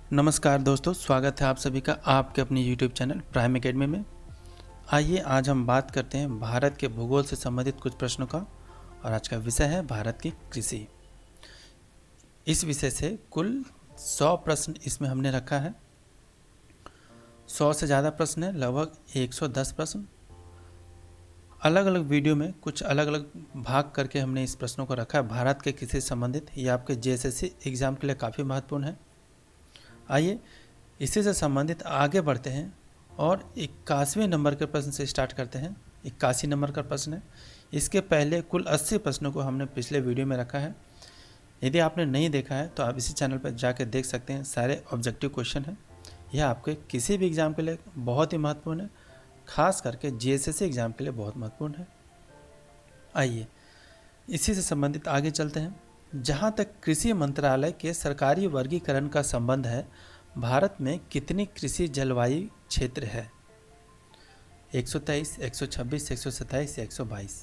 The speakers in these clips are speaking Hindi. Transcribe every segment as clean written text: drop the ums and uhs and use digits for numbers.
नमस्कार दोस्तों, स्वागत है आप सभी का आपके अपने YouTube चैनल प्राइम एकेडमी में। आइए आज हम बात करते हैं भारत के भूगोल से संबंधित कुछ प्रश्नों का। और आज का विषय है भारत की कृषि। इस विषय से कुल 100 प्रश्न इसमें हमने रखा है। 100 से ज़्यादा प्रश्न है, लगभग 110 प्रश्न। अलग अलग वीडियो में कुछ अलग अलग भाग करके हमने इस प्रश्नों को रखा है। भारत के कृषि से संबंधित ये आपके JSSC एग्ज़ाम के लिए काफ़ी महत्वपूर्ण है। आइए इसी से संबंधित आगे बढ़ते हैं और 81वें नंबर के प्रश्न से स्टार्ट करते हैं। 81 नंबर का प्रश्न है। इसके पहले कुल 80 प्रश्नों को हमने पिछले वीडियो में रखा है। यदि आपने नहीं देखा है तो आप इसी चैनल पर जाकर देख सकते हैं। सारे ऑब्जेक्टिव क्वेश्चन हैं। यह आपके किसी भी एग्ज़ाम के लिए बहुत ही महत्वपूर्ण है, खास करके JSSC एग्ज़ाम के लिए बहुत महत्वपूर्ण है। आइए इसी से संबंधित आगे चलते हैं। जहाँ तक कृषि मंत्रालय के सरकारी वर्गीकरण का संबंध है, भारत में कितनी कृषि जलवायु क्षेत्र है? 123, 126, 127 या 122?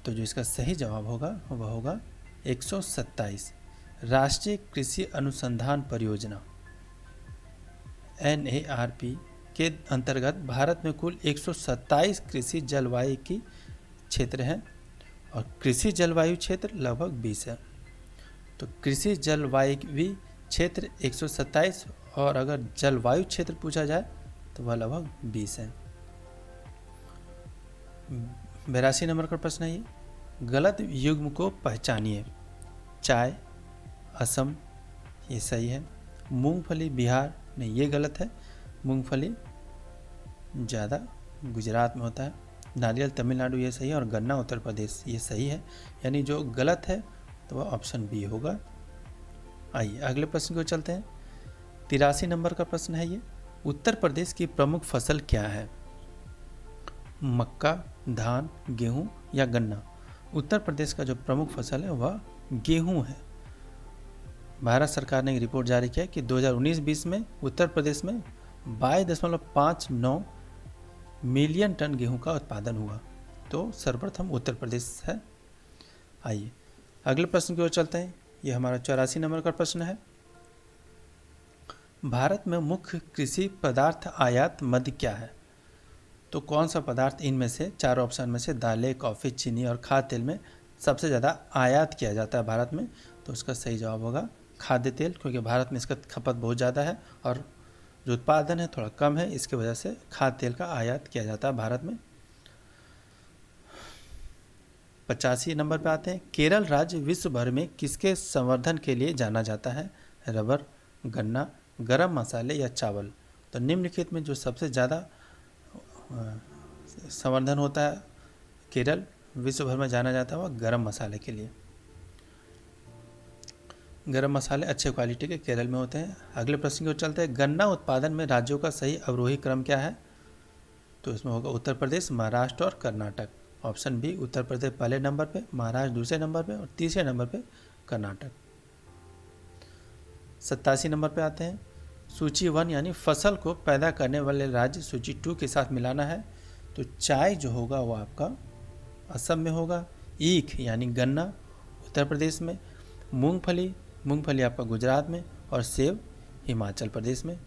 तो जो इसका सही जवाब होगा वह होगा 127। राष्ट्रीय कृषि अनुसंधान परियोजना NARP के अंतर्गत भारत में कुल 127 कृषि जलवायु की क्षेत्र हैं और कृषि जलवायु क्षेत्र लगभग 20 है। तो कृषि जलवायु क्षेत्र 127 और अगर जलवायु क्षेत्र पूछा जाए तो वह लगभग 20 है। 82 नंबर का प्रश्न है ये। गलत युग्म को पहचानिए। चाय असम, ये सही है। मूंगफली बिहार, नहीं ये गलत है। मूंगफली ज़्यादा गुजरात में होता है। नारियल तमिलनाडु, ये सही है। और गन्ना उत्तर प्रदेश, ये सही है। यानी जो गलत है तो वह ऑप्शन बी होगा। आइए अगले प्रश्न को चलते हैं। 83 नंबर का प्रश्न है ये। उत्तर प्रदेश की प्रमुख फसल क्या है? मक्का, धान, गेहूं या गन्ना? उत्तर प्रदेश का जो प्रमुख फसल है वह गेहूं है। भारत सरकार ने एक रिपोर्ट जारी किया कि 2019-20 में उत्तर प्रदेश में 22.59 मिलियन टन गेहूं का उत्पादन हुआ। तो सर्वप्रथम उत्तर प्रदेश है। आइए अगले प्रश्न की ओर चलते हैं। यह हमारा 84 नंबर का प्रश्न है। भारत में मुख्य कृषि पदार्थ आयात मद क्या है? तो कौन सा पदार्थ इनमें से चार ऑप्शन में से दालें, कॉफ़ी, चीनी और खाद्य तेल में सबसे ज़्यादा आयात किया जाता है भारत में? तो उसका सही जवाब होगा खाद्य तेल, क्योंकि भारत में इसका खपत बहुत ज़्यादा है और जो उत्पादन है थोड़ा कम है। इसकी वजह से खाद्य तेल का आयात किया जाता है भारत में। 85 नंबर पे आते हैं। केरल राज्य विश्व भर में किसके संवर्धन के लिए जाना जाता है? रबर, गन्ना, गरम मसाले या चावल? तो निम्नलिखित में जो सबसे ज़्यादा संवर्धन होता है केरल विश्व भर में जाना जाता है वह गरम मसाले के लिए। गरम मसाले अच्छे क्वालिटी के केरल में होते हैं। अगले प्रश्न की ओर चलते हैं। गन्ना उत्पादन में राज्यों का सही अवरोही क्रम क्या है? तो इसमें होगा उत्तर प्रदेश, महाराष्ट्र और कर्नाटक। ऑप्शन बी, उत्तर प्रदेश पहले नंबर पे, महाराष्ट्र दूसरे नंबर पे और तीसरे नंबर पे कर्नाटक। 87 नंबर पे आते हैं। सूची 1 यानी फसल को पैदा करने वाले राज्य सूची 2 के साथ मिलाना है। तो चाय जो होगा वो आपका असम में होगा। ईख यानी गन्ना उत्तर प्रदेश में। मूंगफली आपका गुजरात में और सेब हिमाचल प्रदेश में।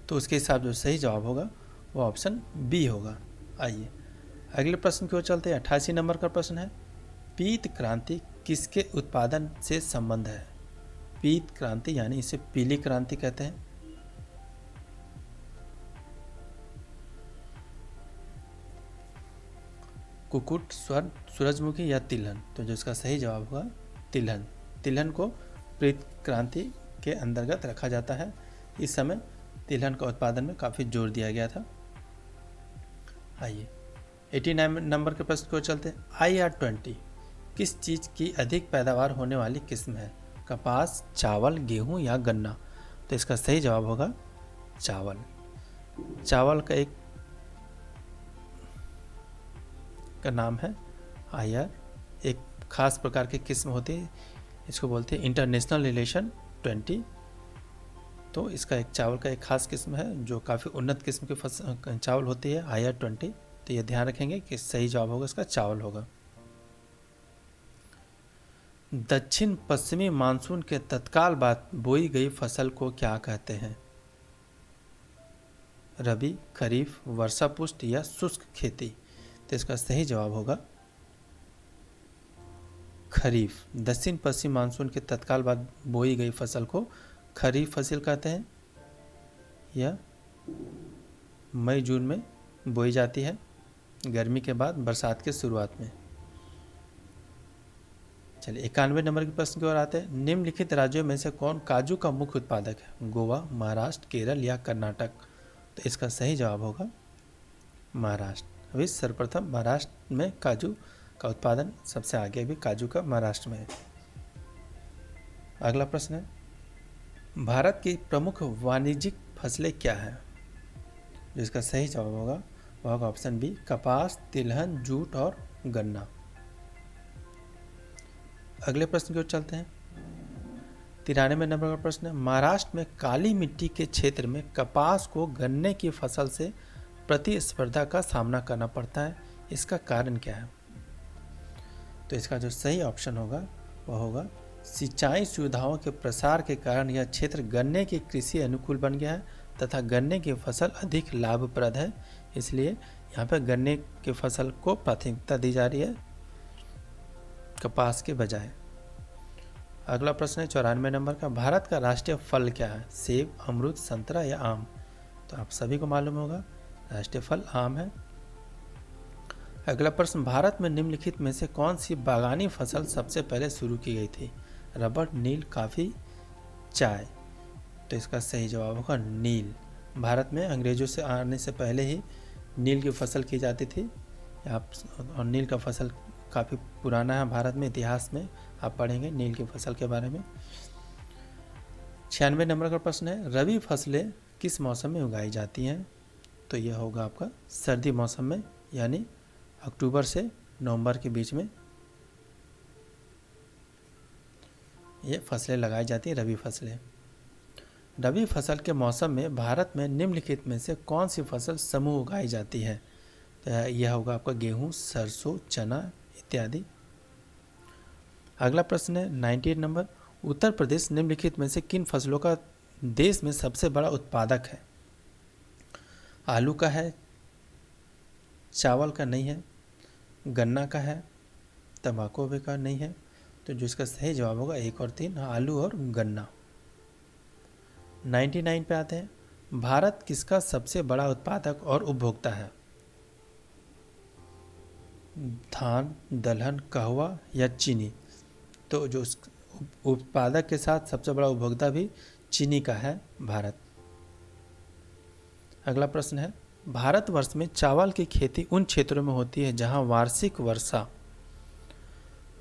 तो उसके हिसाब जो सही जवाब होगा वो ऑप्शन बी होगा। आइए अगले प्रश्न की ओर चलते हैं। 88 नंबर का प्रश्न है। पीत क्रांति किसके उत्पादन से संबंध है? पीत क्रांति यानी इसे पीली क्रांति कहते हैं। कुकुट, स्वर्ण, सूरजमुखी या तिलहन? तो जो इसका सही जवाब होगा तिलहन। तिलहन को पीत क्रांति के अंतर्गत रखा जाता है। इस समय तिलहन का उत्पादन में काफ़ी जोर दिया गया था। आइए 89 नंबर के प्रश्न को चलते हैं। IR20 किस चीज़ की अधिक पैदावार होने वाली किस्म है? कपास, चावल, गेहूं या गन्ना? तो इसका सही जवाब होगा चावल। चावल का एक का नाम है IR, एक खास प्रकार की किस्म होती है, इसको बोलते हैं इंटरनेशनल रिलेशन 20। तो इसका एक चावल का एक खास किस्म है जो काफ़ी उन्नत किस्म की चावल होती है IR20। तो ये ध्यान रखेंगे कि सही जवाब होगा इसका चावल होगा। दक्षिण पश्चिमी मानसून के तत्काल बाद बोई गई फसल को क्या कहते हैं? रबी, खरीफ, वर्षा पुष्ट या शुष्क खेती? तो इसका सही जवाब होगा खरीफ। दक्षिण पश्चिम मानसून के तत्काल बाद बोई गई फसल को खरीफ फसल कहते हैं। यह मई जून में बोई जाती है, गर्मी के बाद बरसात के शुरुआत में। चलिए 91 नंबर के प्रश्न की ओर आते हैं। निम्नलिखित राज्यों में से कौन काजू का मुख्य उत्पादक है? गोवा, महाराष्ट्र, केरल या कर्नाटक? तो इसका सही जवाब होगा महाराष्ट्र। अभी सर्वप्रथम महाराष्ट्र में काजू का उत्पादन सबसे आगे भी काजू का महाराष्ट्र में है। अगला प्रश्न है, भारत की प्रमुख वाणिज्यिक फसलें क्या हैं? जिसका सही जवाब होगा वह होगा ऑप्शन बी, कपास, तिलहन, जूट और गन्ना। अगले प्रश्न की ओर चलते हैं। 93 नंबर का प्रश्न है, महाराष्ट्र में काली मिट्टी के क्षेत्र में कपास को गन्ने की फसल से प्रतिस्पर्धा का सामना करना पड़ता है, इसका कारण क्या है? तो इसका जो सही ऑप्शन होगा वह होगा सिंचाई सुविधाओं के प्रसार के कारण यह क्षेत्र गन्ने की कृषि अनुकूल बन गया है तथा गन्ने की फसल अधिक लाभप्रद है, इसलिए यहाँ पर गन्ने की फसल को प्राथमिकता दी जा रही है कपास के बजाय। अगला प्रश्न है 94 नंबर का, भारत का राष्ट्रीय फल क्या है? सेब, अमरूद, संतरा या आम? तो आप सभी को मालूम होगा राष्ट्रीय फल आम है। अगला प्रश्न, भारत में निम्नलिखित में से कौन सी बागानी फसल सबसे पहले शुरू की गई थी? रबड़, नील, कॉफी, चाय? तो इसका सही जवाब होगा नील। भारत में अंग्रेजों से आने से पहले ही नील की फसल की जाती थी। आप और नील का फसल काफ़ी पुराना है भारत में, इतिहास में आप पढ़ेंगे नील की फसल के बारे में। 96 नंबर का प्रश्न है, रबी फसलें किस मौसम में उगाई जाती हैं? तो यह होगा आपका सर्दी मौसम में, यानी अक्टूबर से नवंबर के बीच में ये फसलें लगाई जाती हैं, रबी फसलें। रबी फसल के मौसम में भारत में निम्नलिखित में से कौन सी फसल समूह उगाई जाती है? तो यह होगा आपका गेहूँ, सरसों, चना इत्यादि। अगला प्रश्न है 98 नंबर, उत्तर प्रदेश निम्नलिखित में से किन फसलों का देश में सबसे बड़ा उत्पादक है? आलू का है, चावल का नहीं है, गन्ना का है, तंबाकू भी का नहीं है। तो जो इसका सही जवाब होगा 1 और 3, आलू और गन्ना। 99 पे आते हैं, भारत किसका सबसे बड़ा उत्पादक और उपभोक्ता है? धान, दलहन, कहवा या चीनी? तो जो उत्पादक के साथ सबसे बड़ा उपभोक्ता भी चीनी का है भारत। अगला प्रश्न है, भारतवर्ष में चावल की खेती उन क्षेत्रों में होती है जहां वार्षिक वर्षा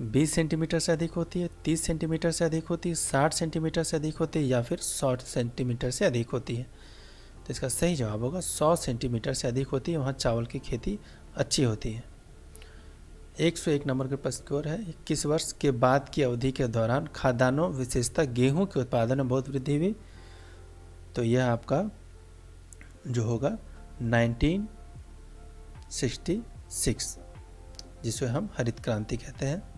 20 सेंटीमीटर से अधिक होती है, 30 सेंटीमीटर से अधिक होती है, 60 सेंटीमीटर से अधिक होती है या फिर 100 सेंटीमीटर से अधिक होती है? तो इसका सही जवाब होगा 100 सेंटीमीटर से अधिक होती है, वहाँ चावल की खेती अच्छी होती है। 101 नंबर के प्रश्न की ओर है, 21 वर्ष के बाद की अवधि के दौरान खाद्यान्नों विशेषतः गेहूं के उत्पादन में बहुत वृद्धि हुई? तो यह आपका जो होगा 1966, जिसे हम हरित क्रांति कहते हैं।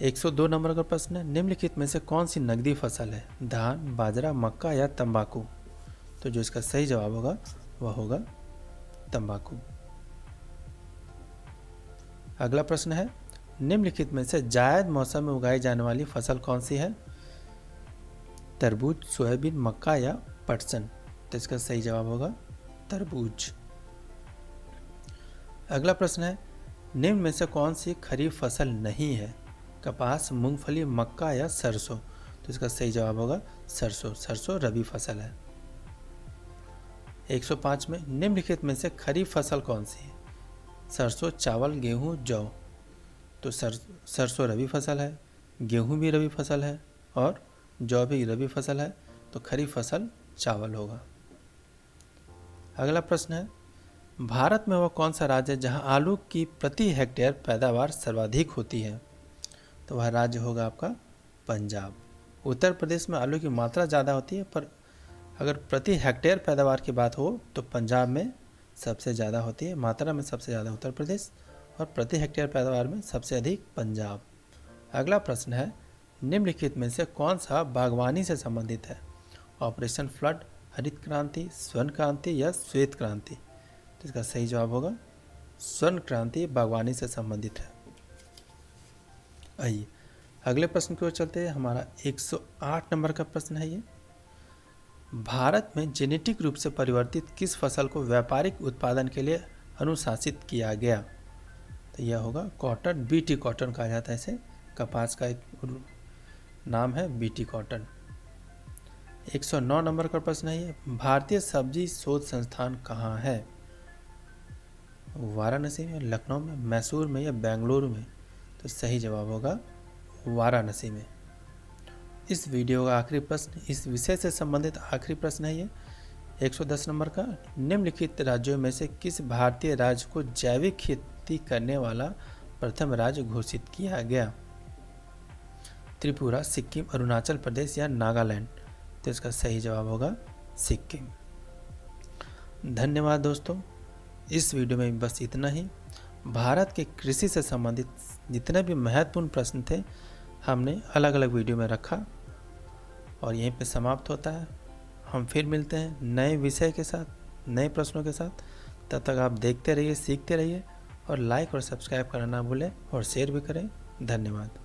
102 नंबर का प्रश्न है, निम्नलिखित में से कौन सी नकदी फसल है? धान, बाजरा, मक्का या तंबाकू? तो जो इसका सही जवाब होगा वह होगा तंबाकू। अगला प्रश्न है, निम्नलिखित में से जायद मौसम में उगाई जाने वाली फसल कौन सी है? तरबूज, सोयाबीन, मक्का या पटसन? तो इसका सही जवाब होगा तरबूज। अगला प्रश्न है, निम्न में से कौन सी खरीफ फसल नहीं है? कपास, मूंगफली, मक्का या सरसों? तो इसका सही जवाब होगा सरसों। सरसों रबी फसल है। 105 में निम्नलिखित में से खरीफ फसल कौन सी है? सरसों, चावल, गेहूं, जौ? तो सरसों रबी फसल है, गेहूं भी रबी फसल है और जौ भी रबी फसल है, तो खरीफ फसल चावल होगा। अगला प्रश्न है, भारत में वह कौन सा राज्य है जहां आलू की प्रति हेक्टेयर पैदावार सर्वाधिक होती है? तो वह राज्य होगा आपका पंजाब। उत्तर प्रदेश में आलू की मात्रा ज़्यादा होती है, पर अगर प्रति हेक्टेयर पैदावार की बात हो तो पंजाब में सबसे ज़्यादा होती है। मात्रा में सबसे ज़्यादा उत्तर प्रदेश और प्रति हेक्टेयर पैदावार में सबसे अधिक पंजाब। अगला प्रश्न है, निम्नलिखित में से कौन सा बागवानी से संबंधित है? ऑपरेशन फ्लड, हरित क्रांति, स्वर्ण क्रांति या श्वेत क्रांति? तो इसका सही जवाब होगा स्वर्ण क्रांति बागवानी से संबंधित है। आइए अगले प्रश्न की ओर चलते हैं। हमारा 108 नंबर का प्रश्न है ये, भारत में जेनेटिक रूप से परिवर्तित किस फसल को व्यापारिक उत्पादन के लिए अनुशासित किया गया? तो यह होगा कॉटन, बीटी कॉटन कहा जाता है इसे, कपास का एक नाम है बीटी कॉटन। 109 नंबर का प्रश्न है ये, भारतीय सब्जी शोध संस्थान कहाँ है? वाराणसी में, लखनऊ में, मैसूर में या बेंगलुरु में? तो सही जवाब होगा वाराणसी में। इस वीडियो का आखिरी प्रश्न, इस विषय से संबंधित आखिरी प्रश्न है ये, 110 नंबर का, निम्नलिखित राज्यों में से किस भारतीय राज्य को जैविक खेती करने वाला प्रथम राज्य घोषित किया गया? त्रिपुरा, सिक्किम, अरुणाचल प्रदेश या नागालैंड? तो इसका सही जवाब होगा सिक्किम। धन्यवाद दोस्तों, इस वीडियो में बस इतना ही। भारत के कृषि से संबंधित जितने भी महत्वपूर्ण प्रश्न थे हमने अलग अलग वीडियो में रखा और यहीं पे समाप्त होता है। हम फिर मिलते हैं नए विषय के साथ, नए प्रश्नों के साथ। तब तक आप देखते रहिए, सीखते रहिए और लाइक और सब्सक्राइब करना ना भूलें और शेयर भी करें। धन्यवाद।